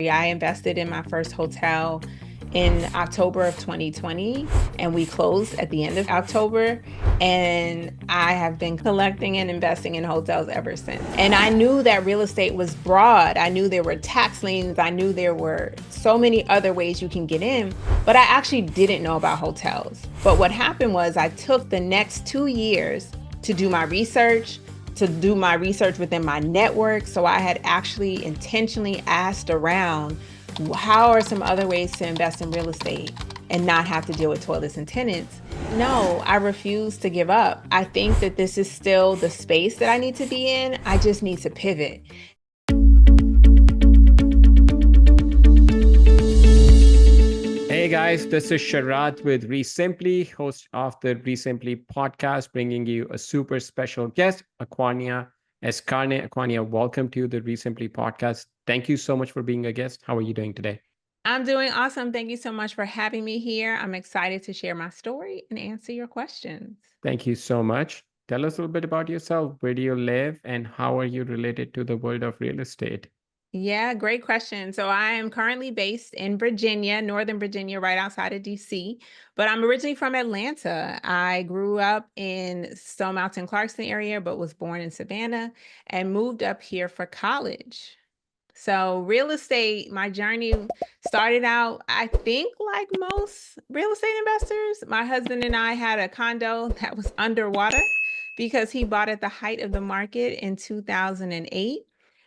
I invested in my first hotel in October of 2020, and we closed at the end of October. And I have been collecting and investing in hotels ever since. And I knew that real estate was broad. I knew there were tax liens. I knew there were so many other ways you can get in, but I actually didn't know about hotels. But what happened was I took the next 2 years to do my research, within my network. So I had actually intentionally asked around, how are some other ways to invest in real estate and not have to deal with toilets and tenants? No, I refuse to give up. I think that this is still the space that I need to be in. I just need to pivot. Hey guys, this is Sharad with REsimpli, host of the REsimpli podcast, bringing you a super special guest, Acquania Escarne. Acquania, welcome to the REsimpli podcast. Thank you so much for being a guest. How are you doing today? I'm doing awesome. Thank you so much for having me here. I'm excited to share my story and answer your questions. Thank you so much. Tell us a little bit about yourself. Where do you live and how are you related to the world of real estate? Yeah, great question. So I am currently based in Virginia, Northern Virginia, right outside of DC, but I'm originally from Atlanta. I grew up in Stone Mountain, Clarkston area, but was born in Savannah and moved up here for college. So real estate, my journey started out, I think like most real estate investors, my husband and I had a condo that was underwater because he bought at the height of the market in 2008.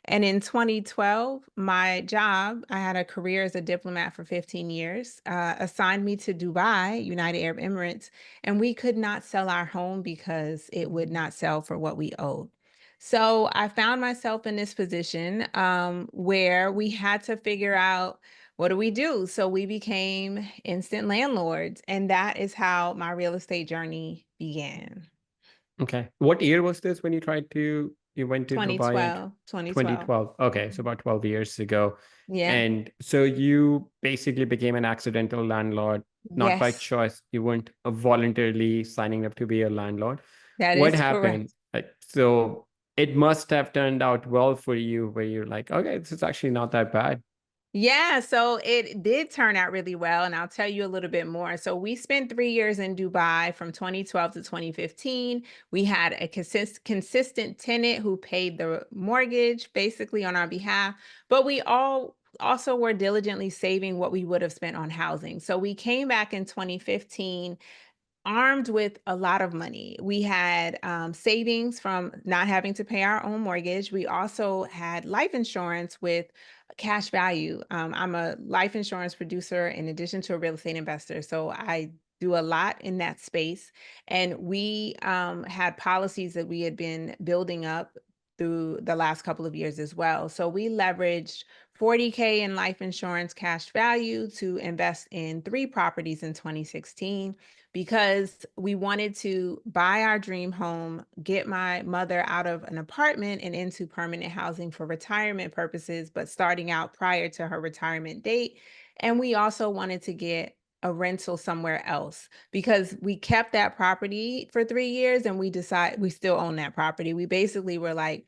And in 2012, my job, I had a career as a diplomat for 15 years, assigned me to Dubai, United Arab Emirates, and we could not sell our home because it would not sell for what we owed. So I found myself in this position where we had to figure out, what do we do? So we became instant landlords, and that is how my real estate journey began. Okay. What year was this when you went to Dubai in 2012, 2012. 2012? Okay, so about 12 years ago. Yeah. And so you basically became an accidental landlord, not by Yes, choice. You weren't voluntarily signing up to be a landlord. that What is correct. happened? So it must have turned out well for you, where you're like, okay, this is actually not that bad. Yeah, so it did turn out really well, and I'll tell you a little bit more. So we spent 3 years in Dubai from 2012 to 2015. We had a consistent tenant who paid the mortgage basically on our behalf, but we all also were diligently saving what we would have spent on housing. So we came back in 2015 armed with a lot of money. We had savings from not having to pay our own mortgage. We also had life insurance with cash value. I'm a life insurance producer in addition to a real estate investor. So I do a lot in that space. And we had policies that we had been building up through the last couple of years as well. So we leveraged 40K in life insurance cash value to invest in 3 properties in 2016 because we wanted to buy our dream home, get my mother out of an apartment and into permanent housing for retirement purposes, but starting out prior to her retirement date. And we also wanted to get a rental somewhere else because we kept that property for 3 years and we still own that property. We basically were like,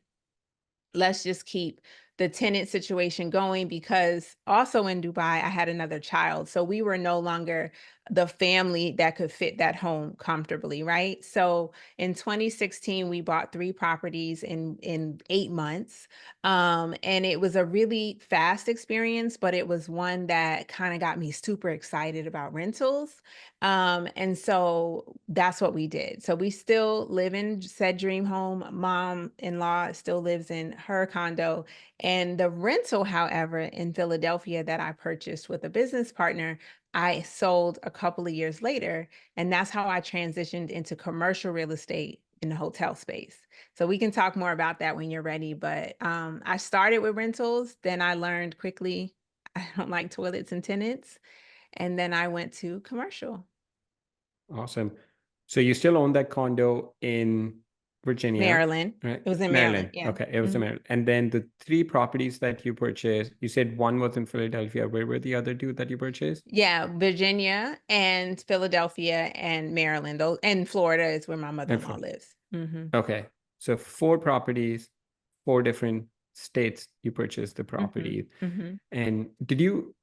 let's just keep the tenant situation going because also in Dubai, I had another child. So we were no longer the family that could fit that home comfortably, right? So in 2016, we bought 3 properties in 8 months. And it was a really fast experience, but it was one that kind of got me super excited about rentals. And so that's what we did. So we still live in said dream home. Mom-in-law still lives in her condo. And the rental, however, in Philadelphia that I purchased with a business partner, I sold a couple of years later. And that's how I transitioned into commercial real estate in the hotel space. So we can talk more about that when you're ready. But I started with rentals. Then I learned quickly I don't like toilets and tenants. And then I went to commercial. Awesome. So you still own that condo in Virginia, Maryland. right? It was in Maryland, Maryland. yeah. Okay, it was in Mhm. Maryland. And then the 3 properties that you purchased, you said one was in Philadelphia. Where were the other 2 that you purchased? Yeah, Virginia and Philadelphia and Maryland, those and Florida is where my And mother-in-law from lives. Mhm. okay, so 4 properties, 4 different states you purchased the Mhm. property. Mhm. And did you,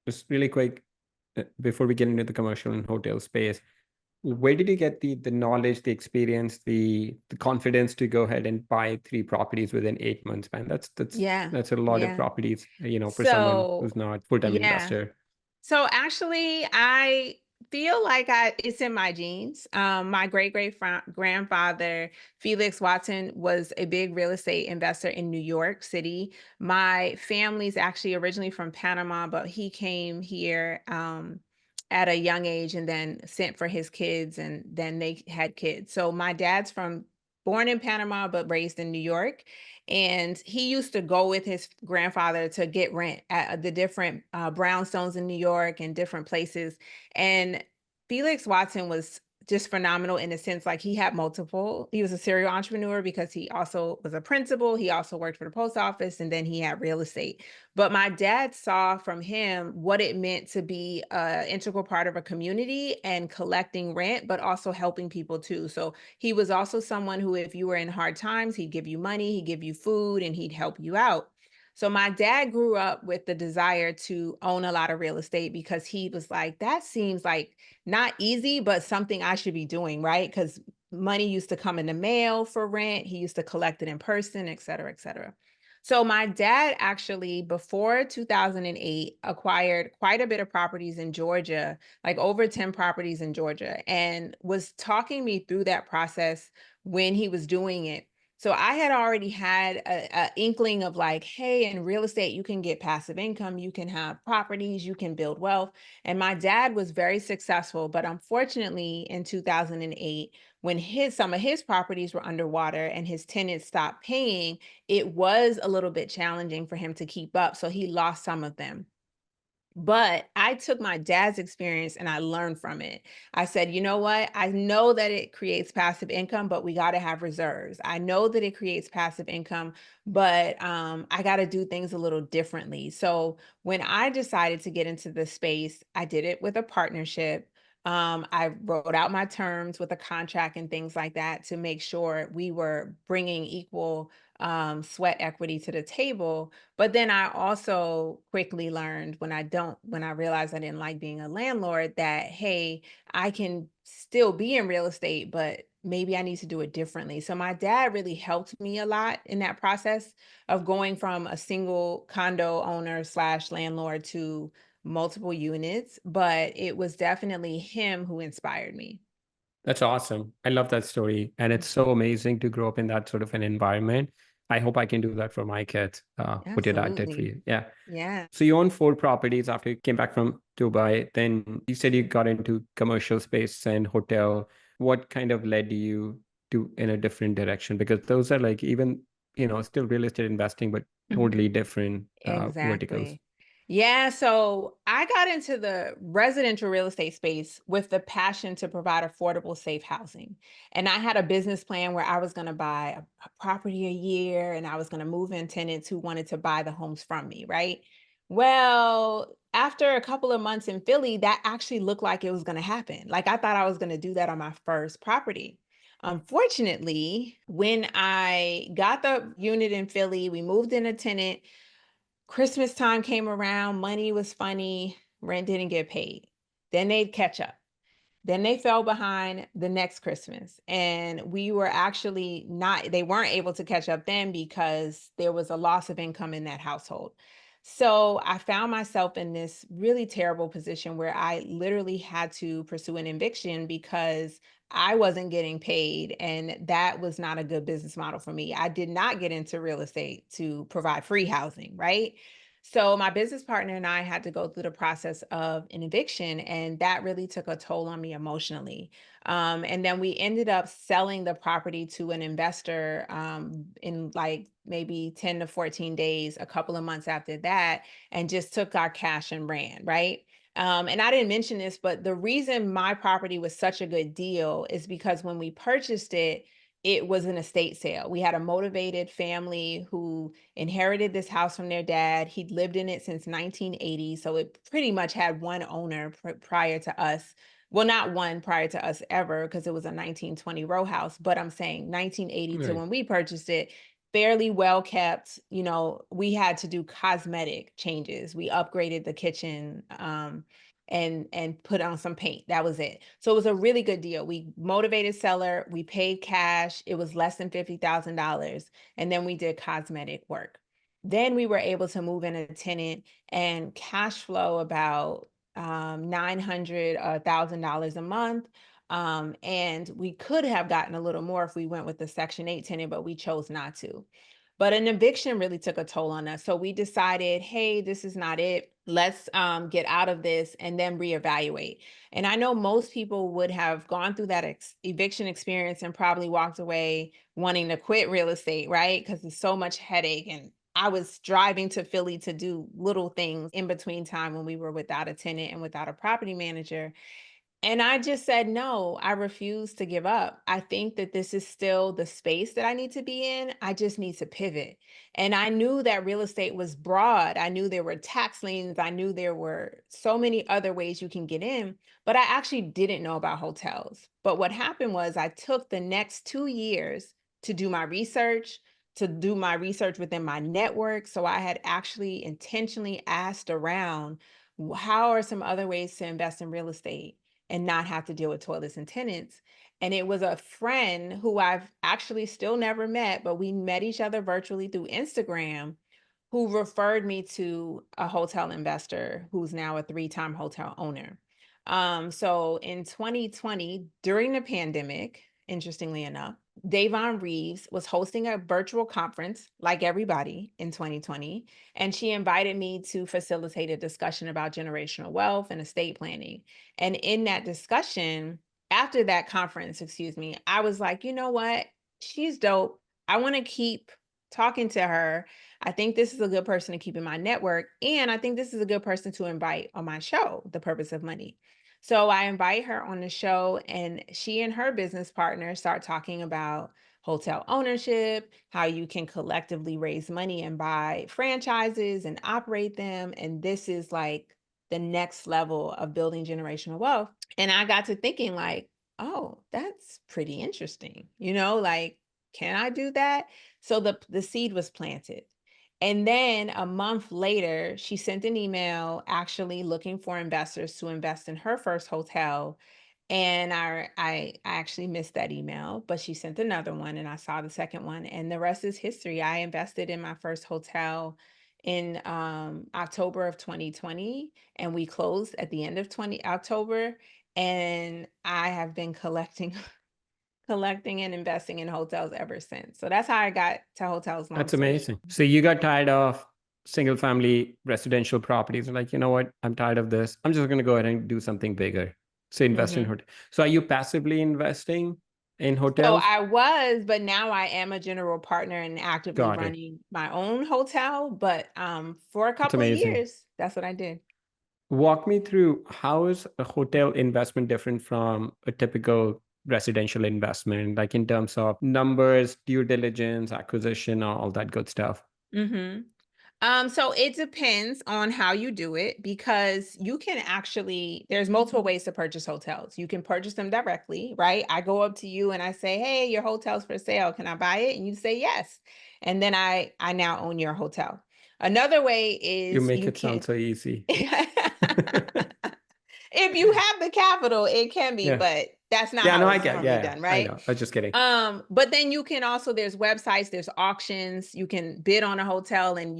just really quick, before we get into the commercial and hotel space, where did you get the knowledge, the experience, the confidence to go ahead and buy 3 properties within 8 months, man? Yeah. That's a lot of Yeah. properties, for someone who's So, not full-time yeah. investor. So actually, I feel like it's in my genes. My grandfather, Felix Watson, was a big real estate investor in New York City. My family's actually originally from Panama, but he came here at a young age and then sent for his kids, and then they had kids. So my dad's from born in Panama but raised in New York, and he used to go with his grandfather to get rent at the different brownstones in New York and different places. And Felix Watson was just phenomenal in the sense like he was a serial entrepreneur because he also was a principal, he also worked for the post office, and then he had real estate. But my dad saw from him what it meant to be an integral part of a community and collecting rent, but also helping people too. So he was also someone who, if you were in hard times, he'd give you money, he'd give you food, and he'd help you out. So my dad grew up with the desire to own a lot of real estate because he was like, that seems like not easy, but something I should be doing, right? Because money used to come in the mail for rent. He used to collect it in person, et cetera, et cetera. So my dad actually, before 2008, acquired quite a bit of properties in Georgia, like over 10 properties in Georgia, and was talking me through that process when he was doing it. So I had already had a inkling of like, hey, in real estate, you can get passive income, you can have properties, you can build wealth. And my dad was very successful, but unfortunately in 2008, when some of his properties were underwater and his tenants stopped paying, it was a little bit challenging for him to keep up. So he lost some of them. But I took my dad's experience and I learned from it. I said, you know what? I know that it creates passive income, but we got to have reserves. I know that it creates passive income, but I got to do things a little differently. So when I decided to get into this space, I did it with a partnership. I wrote out my terms with a contract and things like that to make sure we were bringing equal sweat equity to the table. But then I also quickly learned when I realized I didn't like being a landlord that, hey, I can still be in real estate, but maybe I need to do it differently. So my dad really helped me a lot in that process of going from a single condo owner slash landlord to multiple units. But it was definitely him who inspired me. That's awesome. I love that story. And it's so amazing to grow up in that sort of an environment. I hope I can do that for my kids, what your dad did for Absolutely. you. Yeah. Yeah. So you own 4 properties after you came back from Dubai. Then you said you got into commercial space and hotel. What kind of led you to in a different direction? Because those are like even, still real estate investing, but Mhm. totally different verticals. Exactly. Yeah, so I got into the residential real estate space with the passion to provide affordable, safe housing. And I had a business plan where I was going to buy a property a year and I was going to move in tenants who wanted to buy the homes from me, right? Well, after a couple of months in Philly, that actually looked like it was going to happen. Like I thought I was going to do that on my first property. Unfortunately, when I got the unit in Philly, we moved in a tenant. Christmas time came around, money was funny, rent didn't get paid. Then they'd catch up. Then they fell behind the next Christmas. And we were actually not, they weren't able to catch up then because there was a loss of income in that household. So I found myself in this really terrible position where I literally had to pursue an eviction because I wasn't getting paid. And that was not a good business model for me. I did not get into real estate to provide free housing, right? So my business partner and I had to go through the process of an eviction, and that really took a toll on me emotionally. And then we ended up selling the property to an investor in like maybe 10 to 14 days, a couple of months after that, and just took our cash and ran, right? And I didn't mention this, but the reason my property was such a good deal is because when we purchased it, it was an estate sale. We had a motivated family who inherited this house from their dad. He'd lived in it since 1980. So it pretty much had one owner prior to us. Well, not one prior to us ever, because it was a 1920 row house. But I'm saying 1980 to Right. when we purchased it, fairly well kept. You know, we had to do cosmetic changes. We upgraded the kitchen, and put on some paint. That was it. So it was a really good deal. We motivated seller, we paid cash. It was less than $50,000, and then we did cosmetic work. Then we were able to move in a tenant and cash flow about 900 $1,000 a month. And we could have gotten a little more if we went with the Section 8 tenant, but we chose not to. But an eviction really took a toll on us. So we decided, hey, this is not it. Let's get out of this and then reevaluate. And I know most people would have gone through that eviction experience and probably walked away wanting to quit real estate, right? Because it's so much headache. And I was driving to Philly to do little things in between time when we were without a tenant and without a property manager. And I just said, no, I refuse to give up. I think that this is still the space that I need to be in. I just need to pivot. And I knew that real estate was broad. I knew there were tax liens. I knew there were so many other ways you can get in, but I actually didn't know about hotels. But what happened was I took the next 2 years to do my research, within my network. So I had actually intentionally asked around, how are some other ways to invest in real estate and not have to deal with toilets and tenants? And it was a friend who I've actually still never met, but we met each other virtually through Instagram, who referred me to a hotel investor who's now a three-time hotel owner. So in 2020, during the pandemic, interestingly enough, Davon Reeves was hosting a virtual conference like everybody in 2020, and she invited me to facilitate a discussion about generational wealth and estate planning. And in that discussion, after that conference, excuse me, I was like, you know what? She's dope. I want to keep talking to her. I think this is a good person to keep in my network. And I think this is a good person to invite on my show, The Purpose of Money. So I invite her on the show, and she and her business partner start talking about hotel ownership, how you can collectively raise money and buy franchises and operate them. And this is like the next level of building generational wealth. And I got to thinking, like, oh, that's pretty interesting. Like, can I do that? So the seed was planted. And then a month later, she sent an email actually looking for investors to invest in her first hotel. And I actually missed that email, but she sent another one and I saw the second one, and the rest is history. I invested in my first hotel in October of 2020, and we closed at the end of 20 October. And I have been collecting and investing in hotels ever since. So that's how I got to hotels, long That's story amazing. short. So you got tired of single family residential properties. Like, you know what? I'm tired of this. I'm just going to go ahead and do something bigger. So invest in Mhm. hotel. So are you passively investing in So hotels? I was, but now I am a general partner and actively Got it. running my own hotel. But for a That's couple of amazing. years, that's what I did. Walk me through, how is a hotel investment different from a typical residential investment, like in terms of numbers, due diligence, acquisition, all that good stuff? Hmm. So it depends on how you do it, because you can actually, there's multiple ways to purchase hotels. You can purchase them directly, right? I go up to you and I say, hey, your hotel's for sale. Can I buy it? And you say yes. And then I now own your hotel. Another way You is make you it sound can. so easy. If you have the capital, it can be, Yeah. but that's not Yeah, how no, I it's get. normally Yeah, done, I right? know. I was just kidding. But then you can also, there's websites, there's auctions. You can bid on a hotel, and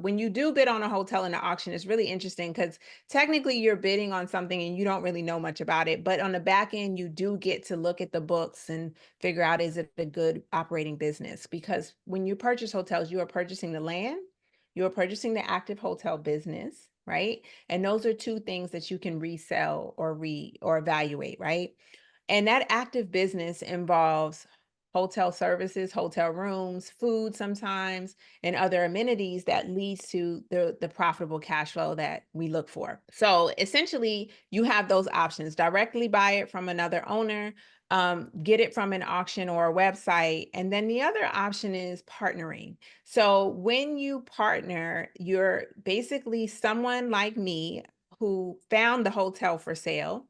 when you do bid on a hotel in the auction, it's really interesting because technically you're bidding on something and you don't really know much about it. But on the back end, you do get to look at the books and figure out, is it a good operating business? Because when you purchase hotels, you are purchasing the land, you are purchasing the active hotel business, right? And those are two things that you can resell or evaluate, right? And that active business involves hotel services, hotel rooms, food sometimes, and other amenities that leads to the profitable cash flow that we look for. So essentially, you have those options: directly buy it from another owner, get it from an auction or a website. And then the other option is partnering. So when you partner, you're basically someone like me who found the hotel for sale,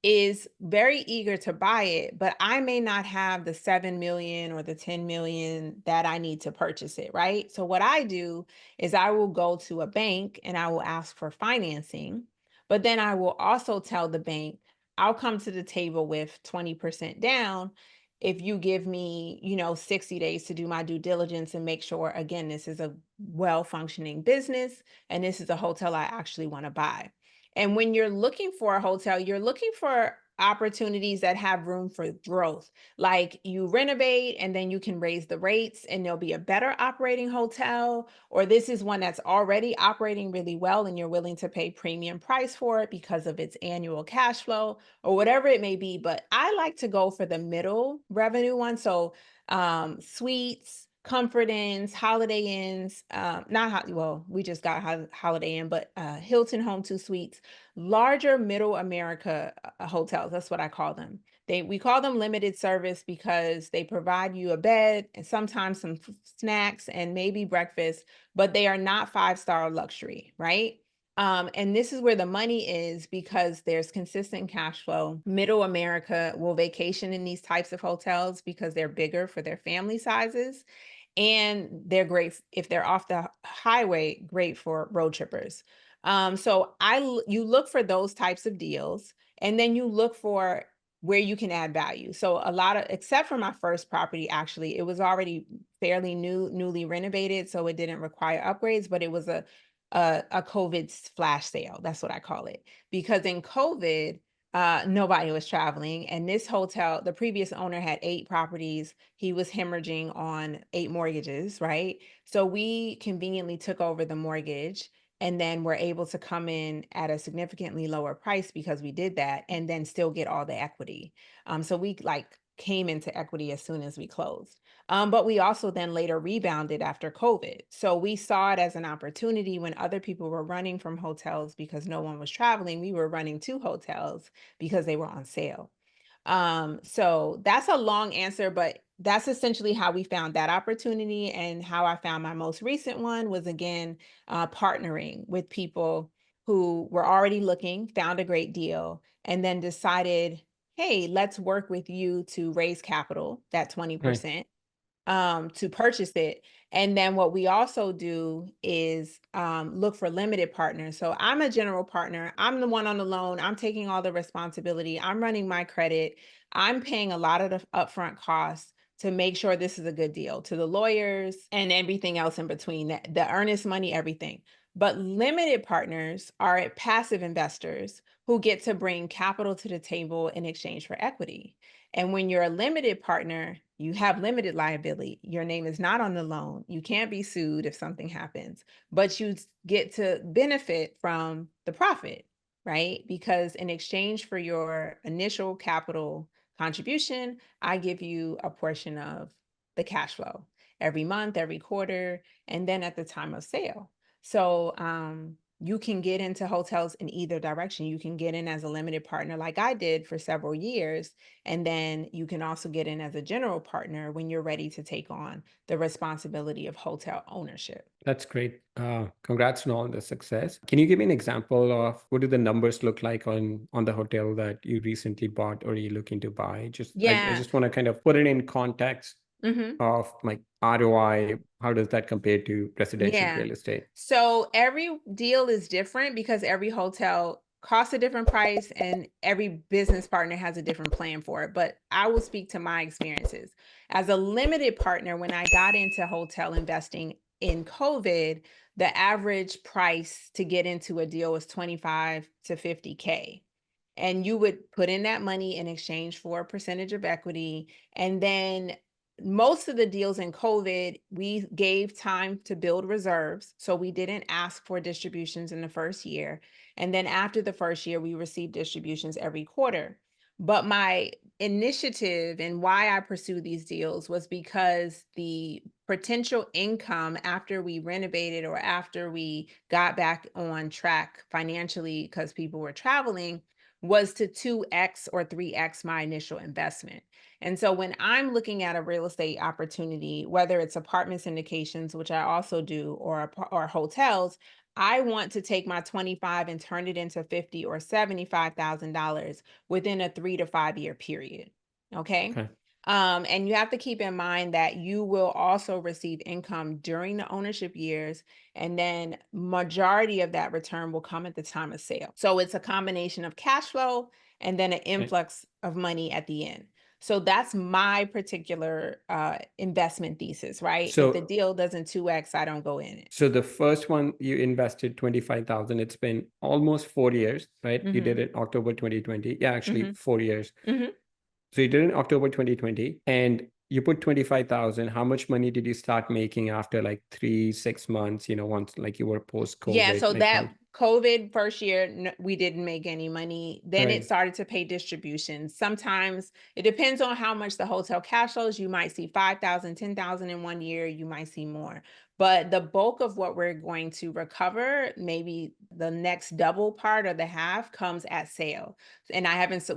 is very eager to buy it, but I may not have the 7 million or the 10 million that I need to purchase it, right? So what I do is I will go to a bank and I will ask for financing, but then I will also tell the bank, I'll come to the table with 20% down if you give me, 60 days to do my due diligence and make sure, again, this is a well-functioning business and this is a hotel I actually want to buy. And when you're looking for a hotel, you're looking for opportunities that have room for growth. Like you renovate and then you can raise the rates and there'll be a better operating hotel, or this is one that's already operating really well and you're willing to pay premium price for it because of its annual cash flow or whatever it may be. But I like to go for the middle revenue one. So suites, comfort inns, holiday inns, well, we just got holiday inn, but Hilton Home 2 Suites, larger middle America hotels. That's what I call them. We call them limited service because they provide you a bed and sometimes some snacks and maybe breakfast, but they are not five-star luxury, right? And this is where the money is because there's consistent cash flow. Middle America will vacation in these types of hotels because they're bigger for their family sizes. And they're great if they're off the highway, great for road trippers. So you look for those types of deals, and then you look for where you can add value. So a lot of, except for my first property, actually, it was already fairly newly renovated, so it didn't require upgrades, but it was a COVID flash sale. That's what I call it. Because in COVID, nobody was traveling. And this hotel, the previous owner had 8 properties. He was hemorrhaging on 8 mortgages, right? So we conveniently took over the mortgage and then we're able to come in at a significantly lower price because we did that and then still get all the equity. So we like came into equity as soon as we closed. But we also then later rebounded after COVID. So we saw it as an opportunity when other people were running from hotels because no one was traveling. We were running to hotels because they were on sale. So that's a long answer, but that's essentially how we found that opportunity. And how I found my most recent one was again partnering with people who were already looking, found a great deal, and then decided, hey, let's work with you to raise capital, that Right. 20%, to purchase it. And then what we also do is look for limited partners. So I'm a general partner. I'm the one on the loan. I'm taking all the responsibility. I'm running my credit. I'm paying a lot of the upfront costs to make sure this is a good deal to the lawyers and everything else in between, the earnest money, everything. But limited partners are passive investors who get to bring capital to the table in exchange for equity. And when you're a limited partner, you have limited liability. Your name is not on the loan. You can't be sued if something happens, but you get to benefit from the profit, right? Because in exchange for your initial capital contribution, I give you a portion of the cash flow every month, every quarter, and then at the time of sale. So you can get into hotels in either direction. You can get in as a limited partner, like I did for several years, and then you can also get in as a general partner when you're ready to take on the responsibility of hotel ownership. That's great. Congrats on all the success. Can you give me an example of what do the numbers look like on the hotel that you recently bought or you're looking to buy? I Yeah. just want to kind of put it in context Mhm. of like ROI. How does that compare to residential Yeah. real estate? So every deal is different because every hotel costs a different price and every business partner has a different plan for it. But I will speak to my experiences. As a limited partner, when I got into hotel investing in COVID, the average price to get into a deal was 25 to 50K. And you would put in that money in exchange for a percentage of equity. And then most of the deals in COVID, we gave time to build reserves. So we didn't ask for distributions in the first year. And then after the first year, we received distributions every quarter. But my initiative and why I pursued these deals was because the potential income after we renovated or after we got back on track financially because people were traveling was to 2x or 3x my initial investment. And so when I'm looking at a real estate opportunity, whether it's apartment syndications, which I also do, or hotels, I want to take my 25 and turn it into 50 or $75,000 within a 3 to 5 year period. Okay. Okay. And you have to keep in mind that you will also receive income during the ownership years, and then majority of that return will come at the time of sale. So it's a combination of cash flow and then an Okay. influx of money at the end. So that's my particular investment thesis, right? If the So deal doesn't 2x, I don't go in it. so the first one you invested 25,000. It's been almost 4 years, right? You did Mhm. it October 2020. Yeah, actually Mhm. 4 years. Mhm. So you did it in October 2020 and you put 25,000. How much money did you start making after like 3, 6 months, once like you were post Yeah, COVID, so like that once, COVID first year, we didn't make any money. Then it right? started to pay distributions. Sometimes it depends on how much the hotel cash flows. You might see 5,000, 10,000 in one year. You might see more. But the bulk of what we're going to recover, maybe the next double part or the half comes at sale. And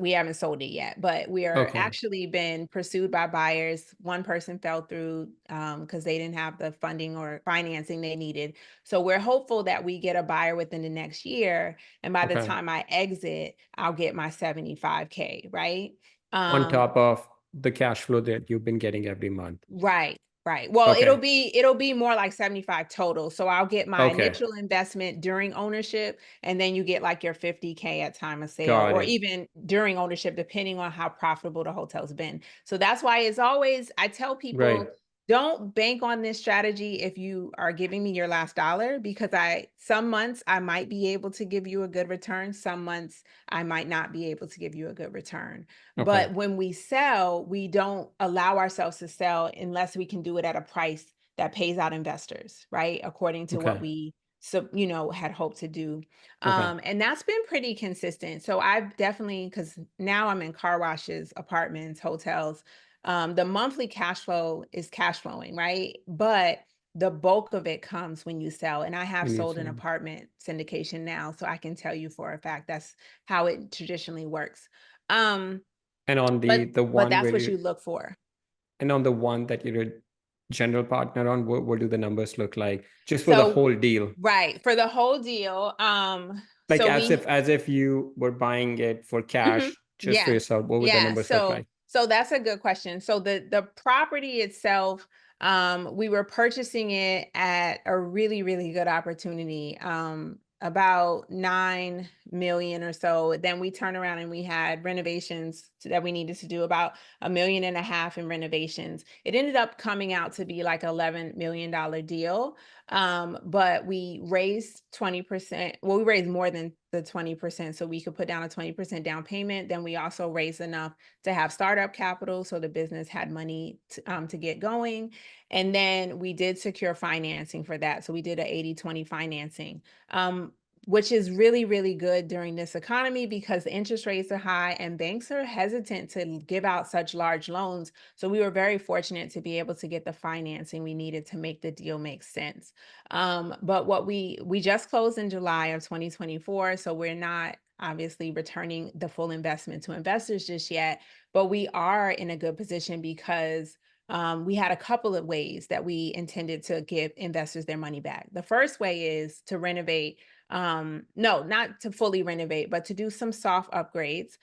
we haven't sold it yet, but we are Okay. actually been pursued by buyers. One person fell through because they didn't have the funding or financing they needed, so we're hopeful that we get a buyer within the next year. And by the Okay. time I exit, I'll get my 75K, right? On Um, top of the cash flow that you've been getting every month. Right, right. Well, it'll Okay. be more like 75 total. So I'll get my Okay. initial investment during ownership, and then you get like your 50K at time of sale, Got or it. even during ownership, depending on how profitable the hotel's been. So that's why it's always, I tell Right. people, don't bank on this strategy if you are giving me your last dollar, because some months I might be able to give you a good return, some months I might not be able to give you a good return. Okay. But when we sell, we don't allow ourselves to sell unless we can do it at a price that pays out investors, right? According to what Okay. we had hoped to do. Okay. And that's been pretty consistent. So I've definitely, because now I'm in car washes, apartments, hotels. The monthly cash flow is cash flowing, right? But the bulk of it comes when you sell. And I have When you sold an sell. apartment syndication now, so I can tell you for a fact that's how it traditionally works. Um, And on but the but one that's where what you you look for. and on the one that you're a general partner on, what do the numbers look like just for the So whole deal? right, for the whole deal, Like so we as if you were buying it for Mhm. cash just for Yeah. yourself, what would the Yeah. numbers look like? So that's a good question. So the property itself, we were purchasing it at a really, really good opportunity. About 9 million or so. Then we turned around and we had renovations that we needed to do, about 1.5 million in renovations. It ended up coming out to be like $11 million deal. But we raised 20%. Well, we raised more than the 20%, so we could put down a 20% down payment. Then we also raised enough to have startup capital, so the business had money to get going. And then we did secure financing for that. So we did a 80/20 financing. Which is really, really good during this economy because the interest rates are high and banks are hesitant to give out such large loans. So we were very fortunate to be able to get the financing we needed to make the deal make sense. But what we just closed in July of 2024, so we're not obviously returning the full investment to investors just yet, but we are in a good position because we had a couple of ways that we intended to give investors their money back. The first way is to renovate, no, not to fully renovate, but to do some soft upgrades,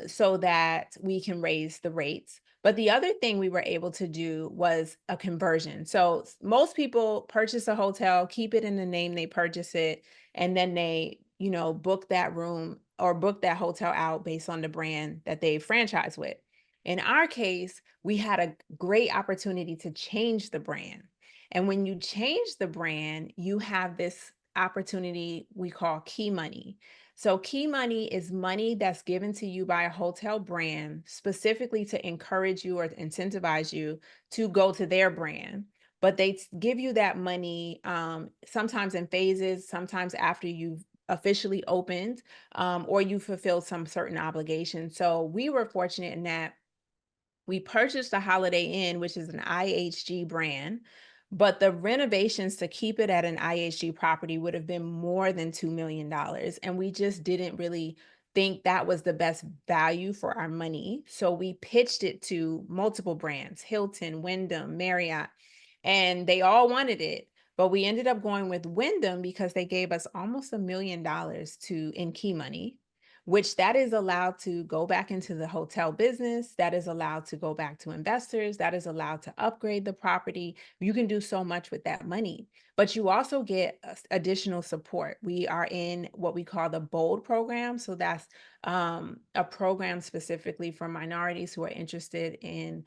so that we can raise the rates. But the other thing we were able to do was a conversion. So most people purchase a hotel, keep it in the name they purchase it, and then they, book that room or book that hotel out based on the brand that they franchise with. In our case, we had a great opportunity to change the brand. And when you change the brand, you have this opportunity we call key money. So, key money is money that's given to you by a hotel brand specifically to encourage you or incentivize you to go to their brand. But they give you that money, sometimes in phases, sometimes after you've officially opened, or you fulfilled some certain obligation. So, we were fortunate in that we purchased the Holiday Inn, which is an IHG brand, but the renovations to keep it at an IHG property would have been more than $2 million. And we just didn't really think that was the best value for our money. So we pitched it to multiple brands: Hilton, Wyndham, Marriott, and they all wanted it. But we ended up going with Wyndham because they gave us almost $1 million to in key money, which that is allowed to go back into the hotel business, that is allowed to go back to investors, that is allowed to upgrade the property. You can do so much with that money, but you also get additional support. We are in what we call the BOLD program. So that's a program specifically for minorities who are interested in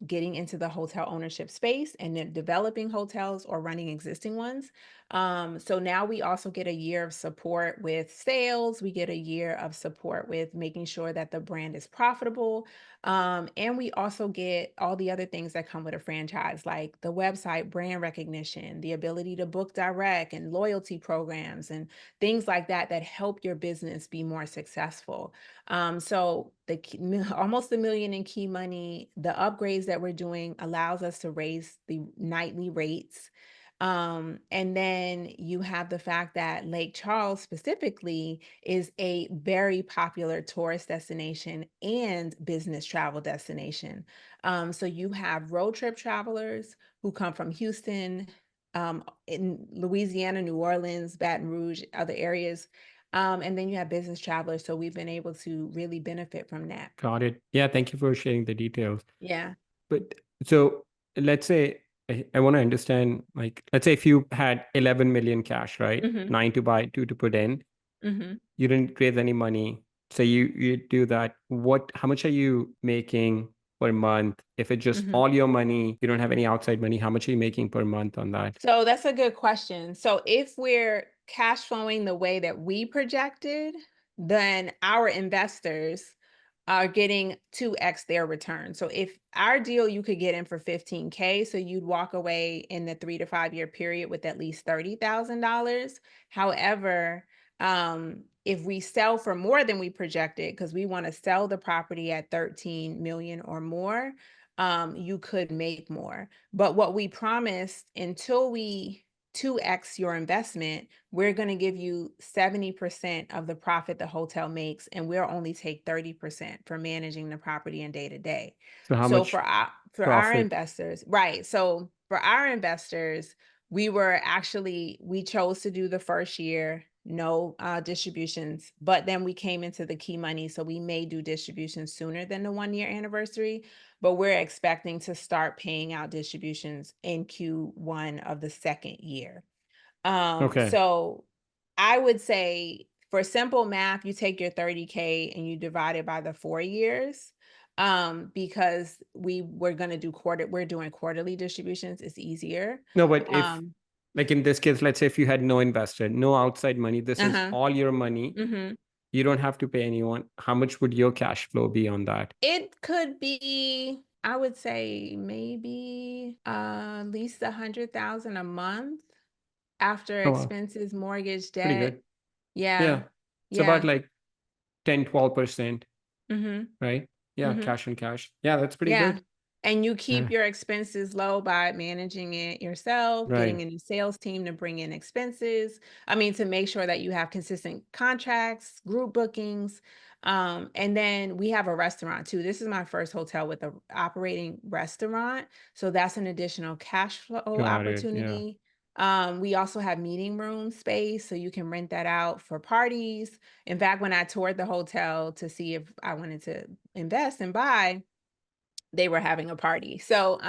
getting into the hotel ownership space and then developing hotels or running existing ones. So now we also get a year of support with sales. We get a year of support with making sure that the brand is profitable. And we also get all the other things that come with a franchise, like the website brand recognition, the ability to book direct and loyalty programs and things like that that help your business be more successful. So almost $1 million in key money, the upgrades that we're doing allows us to raise the nightly rates. And then you have the fact that Lake Charles specifically is a very popular tourist destination and business travel destination. So you have road trip travelers who come from Houston, in Louisiana, New Orleans, Baton Rouge, other areas. And then you have business travelers. So we've been able to really benefit from that. Got it. Yeah, thank you for sharing the details. Yeah. But so let's say I want to understand, like, let's say if you had 11 million cash, right? Hmm. Nine to buy, two to put in, Hmm. you didn't raise any money. So you do that. How much are you making per month? If it's just Hmm. all your money, you don't have any outside money, how much are you making per month on that? So that's a good question. So if we're cash flowing the way that we projected, then our investors are getting 2x their return. So if our deal you could get in for 15K, so you'd walk away in the 3 to 5 year period with at least $30,000. However, if we sell for more than we projected, because we want to sell the property at 13 million or more, you could make more. But what we promised, until we 2x your investment, we're going to give you 70% of the profit the hotel makes, and we'll only take 30% for managing the property and day to day. So how So much for our profit? investors, right? So for our investors, we chose to do the first year, no distributions, but then we came into the key money, so we may do distributions sooner than the 1 year anniversary, but we're expecting to start paying out distributions in Q1 of the second year. Okay. So I would say for simple math, you take your 30K and you divide it by the 4 years. Because we're doing quarterly distributions, it's easier. No, but if, Um, like in this case, let's say if you had no investor, no outside money, this is uh-huh. all your money. Hmm. You don't have to pay anyone. How much would your cash flow be on that? It could be, I would say maybe at least 100,000 a month after Oh, wow. expenses, mortgage, Pretty debt. good. Yeah. Yeah. It's about Yeah. like 10-12%, Mhm. right? Yeah, Mhm. cash and cash. Yeah, that's pretty Yeah. good. And you keep Yeah. your expenses low by managing it yourself, getting Right. a new sales team to bring in expenses. I mean, to make sure that you have consistent contracts, group bookings. And then we have a restaurant too. This is my first hotel with a operating restaurant. So that's an additional cash flow Got it. Yeah. opportunity. We also have meeting room space, so you can rent that out for parties. In fact, when I toured the hotel to see if I wanted to invest and buy, they were having a party. So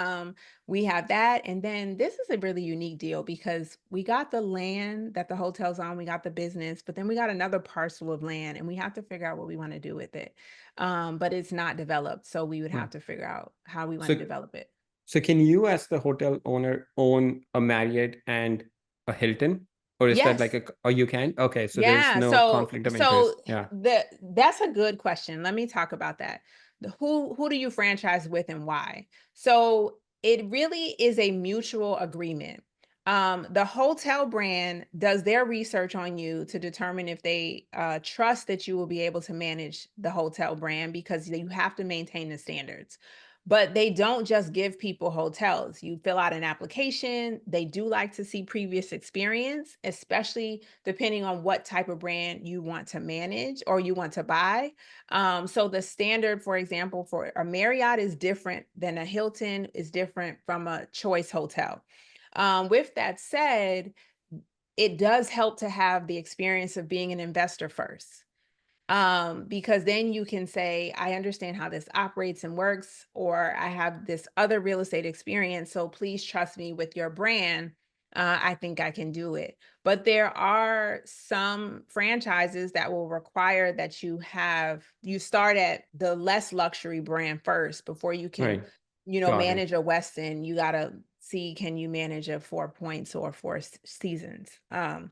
we have that. And then this is a really unique deal because we got the land that the hotel's on, we got the business, but then we got another parcel of land and we have to figure out what we want to do with it. But it's not developed. So we would Hmm. have to figure out how we want to So, develop it. so can you, as the hotel owner, own a Marriott and a Hilton? Or is that like Yes. oh, you can? Okay. So there's Yeah, no so conflict of so interest. Yeah. that's a good question. Let me talk about that. Who do you franchise with and why? So it really is a mutual agreement. The hotel brand does their research on you to determine if they trust that you will be able to manage the hotel brand because you have to maintain the standards. But they don't just give people hotels. You fill out an application. They do like to see previous experience, especially depending on what type of brand you want to manage or you want to buy. So the standard, for example, for a Marriott is different than a Hilton, is different from a Choice hotel. With that said, it does help to have the experience of being an investor first. Because then you can say, I understand how this operates and works, or I have this other real estate experience. So please trust me with your brand. I think I can do it. But there are some franchises that will require that you start at the less luxury brand first before you can, Right. Got it. manage a Westin. You got to see, can you manage a Four Points or Seasons?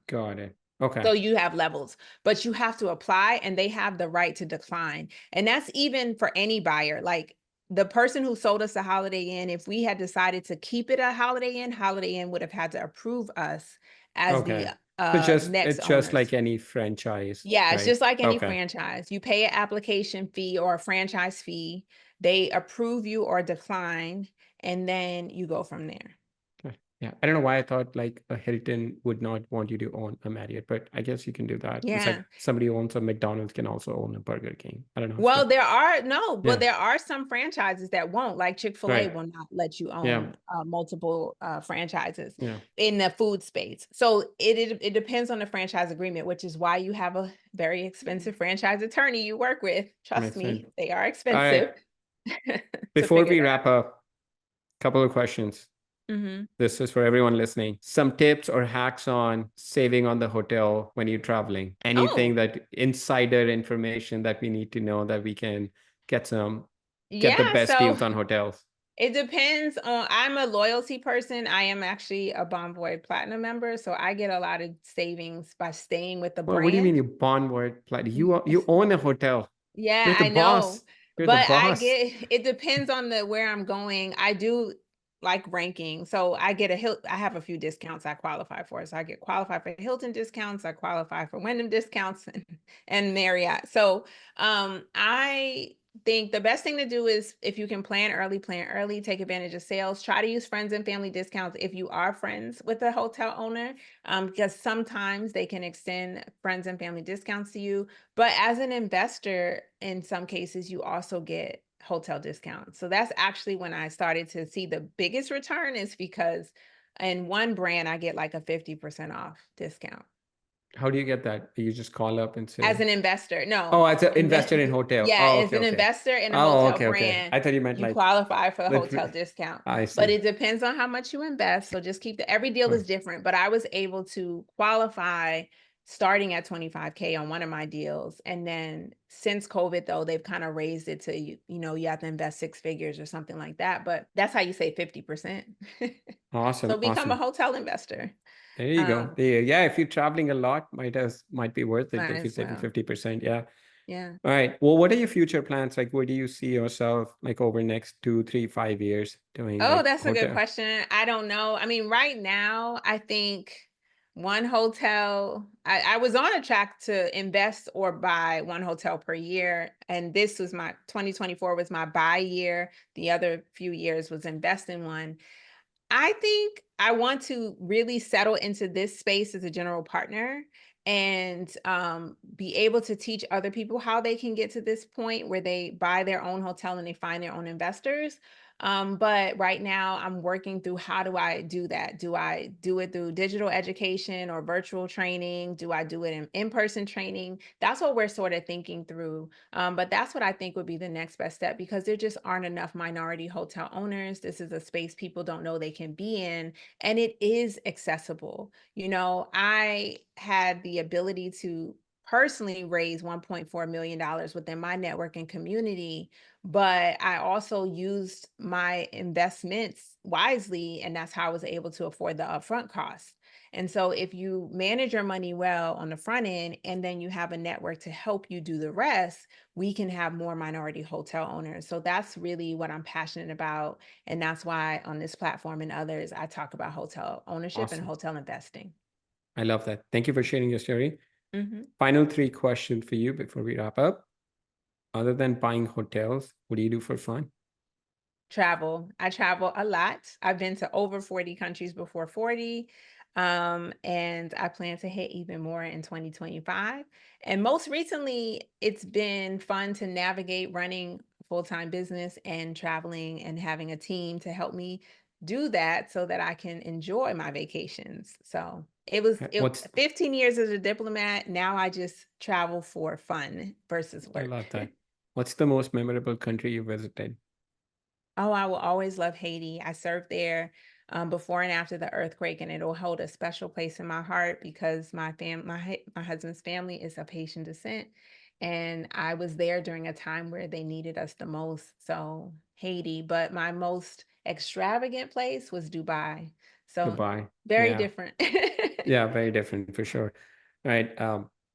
Got it. Okay. So you have levels, but you have to apply and they have the right to decline. And that's even for any buyer. Like the person who sold us the Holiday Inn, if we had decided to keep it a Holiday Inn would have had to approve us as the Okay. So just next it's just owners. like any franchise, Yeah, it's right? just like any Okay. franchise. You pay an application fee or a franchise fee, they approve you or decline, and then you go from there. Okay. Yeah. I don't know why I thought like a Hilton would not want you to own a Marriott, but I guess you can do that. It's Yeah. like somebody who owns a McDonald's can also own a Burger King. I don't know. Well, So there are no, but yeah. there are some franchises that won't, like Chick-fil-A Right. will not let you Yeah. own multiple franchises Yeah. in the food space. So it depends on the franchise agreement, which is why you have a very expensive franchise attorney you work with. Trust Makes sense. me, they are All right. expensive to Before figure we that wrap up, couple of questions. out. This is for everyone listening. Some tips or hacks on saving on the hotel when you're traveling. Anything Oh, that insider information that we need to know that we can get get the yeah. best So deals on hotels. it depends on, I'm a loyalty person. I am actually a Bonvoy Platinum member, so I get a lot of savings by staying with the Well, what do you mean brand. you bondward plat? You own a hotel. Yeah, You're the I know. boss. You're the But I boss. get it depends on the where I'm going. I do like ranking. So I have a few discounts I qualify for. So I get qualified for Hilton discounts, I qualify for Wyndham discounts and Marriott. So I think the best thing to do is if you can plan early, take advantage of sales, try to use friends and family discounts if you are friends with the hotel owner, because sometimes they can extend friends and family discounts to you. But as an investor, in some cases, you also get hotel discounts. So that's actually when I started to see the biggest return is because in one brand, I get like a 50% off discount. How do you get that? You just call up and As say, an investor, "Oh, no. as an investor in hotel." Yeah, Oh, as okay, an okay. investor in a Oh, hotel okay, okay. brand, I thought you meant you like qualify for the hotel the. discount. I But see. it depends on how much you invest. So just every deal Huh. is different. But I was able to qualify starting at 25K on one of my deals. And then since COVID, though, they've kind of raised it to, you have to invest six figures or something like that. But that's how you save 50%. So Awesome, become a awesome. hotel investor. There you go. Um, Yeah, if you're traveling a lot, might be worth it might if you're as saving well. 50%. Yeah. Yeah. All right. Well, what are your future plans? Like, where do you see yourself like over next 2, 3, 5 years doing Oh, like that's a good hotel? question. I don't know. I mean, right now, I think one hotel, I was on a track to invest or buy one hotel per year. And this was my 2024 was my buy year. The other few years was invest in one. I think I want to really settle into this space as a general partner and be able to teach other people how they can get to this point where they buy their own hotel and they find their own investors. But right now, I'm working through how do I do that? Do I do it through digital education or virtual training? Do I do it in in-person training? That's what we're sort of thinking through. But that's what I think would be the next best step because there just aren't enough minority hotel owners. This is a space people don't know they can be in, and it is accessible. I had the ability to personally raise $1.4 million within my network and community, but I also used my investments wisely, and that's how I was able to afford the upfront costs. And so if you manage your money well on the front end and then you have a network to help you do the rest, we can have more minority hotel owners. So that's really what I'm passionate about. And that's why on this platform and others, I talk about hotel ownership and Awesome. hotel investing. I love that. Thank you for sharing your story. Mhm. Final three questions for you before we wrap up. Other than buying hotels, what do you do for fun? Travel. I travel a lot. I've been to over 40 countries before 40. And I plan to hit even more in 2025. And most recently, it's been fun to navigate running full-time business and traveling and having a team to help me do that so that I can enjoy my vacations. So it What's 15 years as a diplomat. Now I just travel for fun versus I work. love that. What's the most memorable country you visited? Oh, I will always love Haiti. I served there before and after the earthquake, and it'll hold a special place in my heart because my husband's family is of Haitian descent, and I was there during a time where they needed us the most. So Haiti, but my most extravagant place was Dubai. So Dubai. very Yeah. different. Yeah, very different for sure. All right.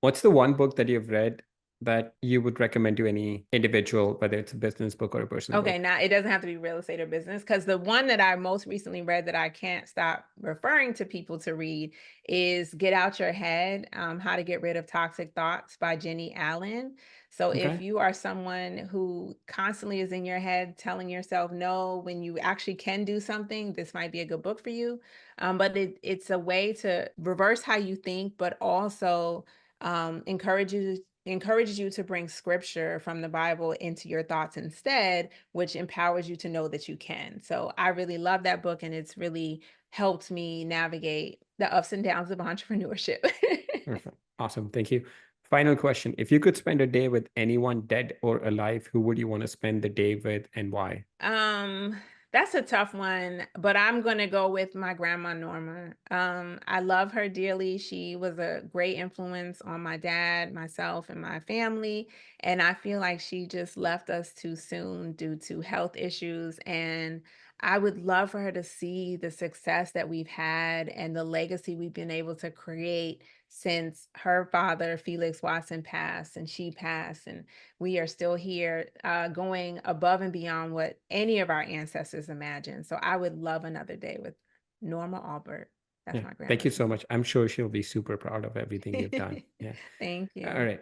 What's the one book that you've read that you would recommend to any individual, whether it's a business book or a personal Okay, book? now it doesn't have to be real estate or business because the one that I most recently read that I can't stop referring to people to read is Get Out Your Head, How to Get Rid of Toxic Thoughts by Jenny Allen. So if Okay. you are someone who constantly is in your head telling yourself no when you actually can do something, this might be a good book for you. But it's a way to reverse how you think, but also encourages you to bring scripture from the Bible into your thoughts instead, which empowers you to know that you can. So I really love that book, and it's really helped me navigate the ups and downs of entrepreneurship. Perfect. Awesome. Thank you. Final question. If you could spend a day with anyone dead or alive, who would you want to spend the day with and why? Um, that's a tough one, but I'm gonna go with my grandma Norma. I love her dearly. She was a great influence on my dad, myself, and my family. And I feel like she just left us too soon due to health issues. And I would love for her to see the success that we've had and the legacy we've been able to create since her father, Felix Watson, passed and she passed. And we are still here going above and beyond what any of our ancestors imagined. So I would love another day with Norma Albert. That's Yeah. my Thank you grandmother. so much. I'm sure she'll be super proud of everything you've done. Yeah. Thank All you. right.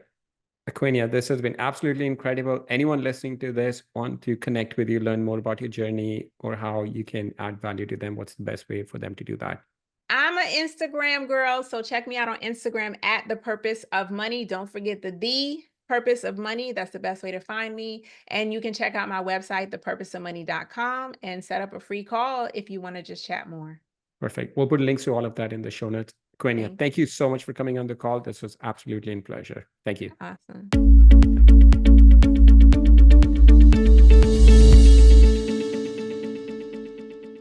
Aquinia, this has been absolutely incredible. Anyone listening to this want to connect with you, learn more about your journey or how you can add value to them? What's the best way for them to do that? I'm an Instagram girl, so check me out on Instagram at the purpose of money. Don't forget the purpose of money. That's the best way to find me. And you can check out my website, thepurposeofmoney.com, and set up a free call if you want to just chat more. Perfect. We'll put links to all of that in the show notes. Aquinia, Thank thank you. you so much for coming on the call. This was absolutely a pleasure. Thank you. Awesome.